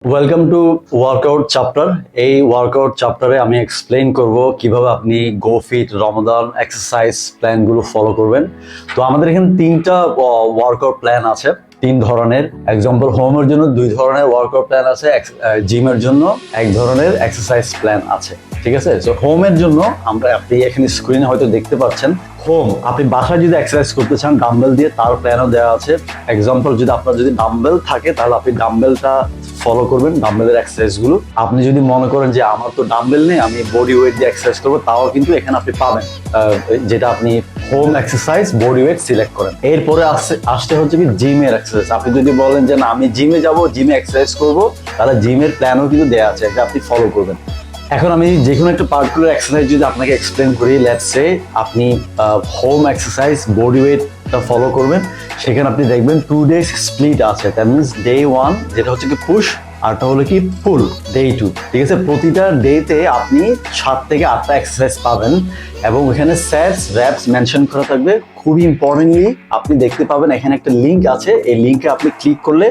Welcome to workout chapter. এই workout চ্যাপ্টারে আমি এক্সপ্লেইন করব কিভাবে আপনি গো ফিট রমাদান এক্সারসাইজ প্ল্যানগুলো ফলো করবেন। তো আমাদের এখানে তিনটা ওয়ার্কআউট প্ল্যান আছে, তিন ধরনের। এক্সাম্পল, হোমের জন্য দুই ধরনের ওয়ার্কআউট প্ল্যান আছে, জিমের জন্য এক ধরনের এক্সারসাইজ প্ল্যান আছে। ঠিক আছে, তো হোমের জন্য আপনি এখানে স্ক্রিনে হয়তো দেখতে পাচ্ছেন হোম। আপনি বাসায় যদি এক্সারসাইজ করতে চান ডাম্বেল দিয়ে, তার প্ল্যানও দেওয়া আছে। এক্সাম্পল, আপনার যদি ডাম্বেল থাকে তাহলে আপনি ডাম্বেলটা ফলো করবেন, ডাম্বেলের এক্সারসাইজ গুলো। আপনি যদি মনে করেন যে আমার তো ডাম্বেল নেই, আমি বডি ওয়েট দিয়ে এক্সারসাইজ করবো, তাও কিন্তু এখানে আপনি পাবেন, যেটা আপনি home exercise body weight select করেন। এরপরে আসতে হচ্ছে কি জিমের এক্সারসাইজ। আপনি যদি বলেন যে না আমি জিমে যাব, জিমে এক্সারসাইজ করবো, তাহলে জিমের প্ল্যানও কিন্তু দেওয়া আছে, এটা আপনি ফলো করবেন। এখন আমি যে কোনো একটা পার্টিকুলার এক্সারসাইজ যদি আপনাকে এক্সপ্লেন করি, লেটস সে আপনি হোম এক্সারসাইজ বডি ওয়েটটা ফলো করবেন, সেখানে আপনি দেখবেন 2 days স্প্লিট আছে। দ্যাট মিনস ডে 1 যেটা হচ্ছে কি পুশ, আরটা হলো কি পুল, ডে 2। ঠিক আছে, প্রতিটা ডেতে আপনি 7 থেকে 8টা এক্সারসাইজ পাবেন এবং এখানে সেটস র‍্যাপস মেনশন করা থাকবে। খুবই ইম্পর্টেন্টলি আপনি দেখতে পাবেন এখানে একটা লিঙ্ক আছে, এই লিঙ্কে আপনি ক্লিক করলে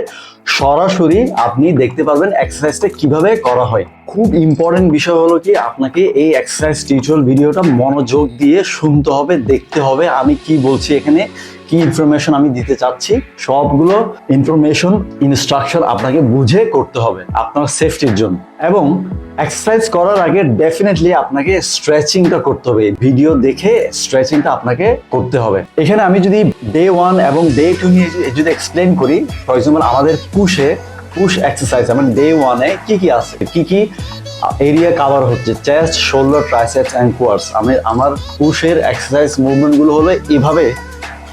সরাসরি আপনি দেখতে পারবেন এক্সারসাইজটা কিভাবে করা হয়। খুব ইম্পর্টেন্ট বিষয় হলো কি, আপনাকে এই এক্সারসাইজ টিউটোরিয়াল ভিডিওটা মনোযোগ দিয়ে শুনতে হবে, দেখতে হবে আমি কি বলছি, এখানে কি ইনফরমেশন আমি দিতে চাচ্ছি। সবগুলো ইনফরমেশন ইনস্ট্রাকশন আপনাকে বুঝে করতে হবে আপনার সেফটির জন্য। এবং এক্সারসাইজ করার আগে ডেফিনেটলি আপনাকে স্ট্রেচিংটা করতে হবে, ভিডিও দেখে স্ট্রেচিংটা আপনাকে করতে হবে। এখানে আমি যদি ডে 1 এবং ডে 2 নিয়ে যদি এক্সপ্লেন করি, ফর এক্সাম্পল আমাদের পুশ এক্সারসাইজ আমার ডে 1-এ কি কি আছে, কি কি এরিয়া কভার হচ্ছে, chest, shoulder, triceps and quads. আমার পুশের এক্সারসাইজ মুভমেন্টগুলো হলো এইভাবে,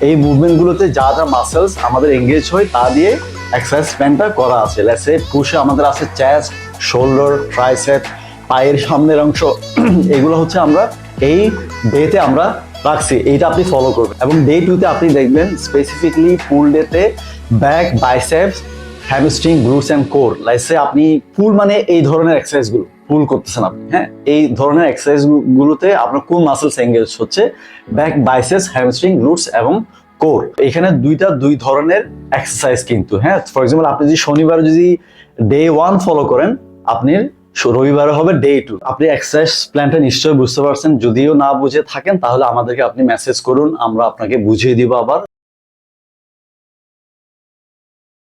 এই মুভমেন্টগুলোতে যা যা মাসেলস আমাদের এঙ্গেজ হয় তা দিয়ে এক্সারসাইজ প্ল্যানটা করা আছে। লেটস সে পুশে আমাদের আছে চেস্ট, শোল্ডার, ট্রাইসেপ, পায়ের সামনের অংশ, এগুলো হচ্ছে আমরা এই ডেতে আমরা রাখছি, এইটা আপনি ফলো করবেন। এবং ডে 2-তে আপনি দেখবেন স্পেসিফিকলি পুল ডেতে back, biceps, hamstring, glutes and core. Let's say আপনি পুল মানে এই ধরনের এক্সারসাইজগুলো পুল করতেছেন আপনি, হ্যাঁ, এই ধরনের এক্সারসাইজ গুলোতে আপনার কোন মাসেলস এঙ্গেজ হচ্ছে, ব্যাক, বাইসেপস, হ্যামস্ট্রিং, গ্লুটস এবং কোর। এখানে দুই ধরনের এক্সারসাইজ কিন্তু, হ্যাঁ। ফর এক্সাম্পল, আপনি যদি শনিবারে যদি ডে 1 ফলো করেন, আপনি রবিবারে হবে ডে 2। আপনি এক্সারসাইজ প্ল্যানটা নিশ্চয়ই বুঝতে পারছেন। যদিও না বুঝে থাকেন তাহলে আমাদেরকে আপনি মেসেজ করুন, আমরা আপনাকে বুঝিয়ে দিব আবার।